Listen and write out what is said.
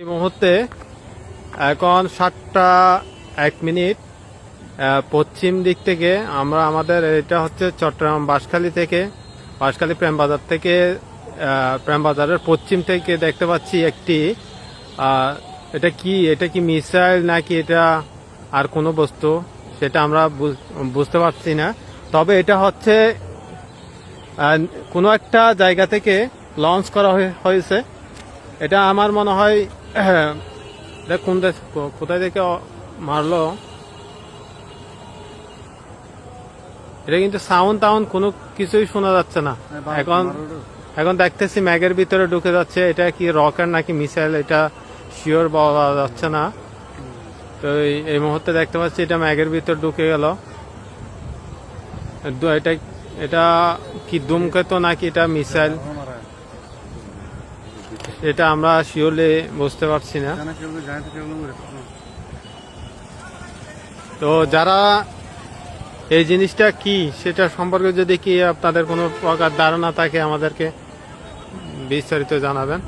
এই মুহূর্তে এখন 7টা 1 মিনিট পশ্চিম দিক থেকে আমরা আমাদের এটা হচ্ছে চট্টগ্রাম বাঁশখালী থেকে বাঁশখালী প্রেমবাজার থেকে প্রেমবাজারের পশ্চিম থেকে দেখতে পাচ্ছি একটি এটা কি মিসাইল নাকি এটা আর কোনো বস্তু সেটা আমরা বুঝতে পারছি না। তবে এটা হচ্ছে কোনো একটা জায়গা থেকে লঞ্চ করা হয়েছে। এটা আমার মনে হয় কোন দেশ কোথায় থেকে মারলো, এটা কিন্তু সাউন্ড কোনো কিছুই শোনা যাচ্ছে না। এখন দেখতেছি ম্যাগের ভিতরে ঢুকে যাচ্ছে। এটা কি রকেট নাকি মিসাইল এটা শিওর বলা যাচ্ছে না। তো এই মুহূর্তে দেখতে পাচ্ছি এটা ম্যাগের ভিতর ঢুকে গেল। এটা কি ধূমকেতু নাকি এটা মিসাইল এটা আমরা শিওরলি বুঝতে পারছি না। তো যারা এই জিনিসটা কি সেটা সম্পর্কে যদি কি আপনাদের কোনো প্রকার ধারণা থাকে আমাদেরকে বিস্তারিত জানাবেন।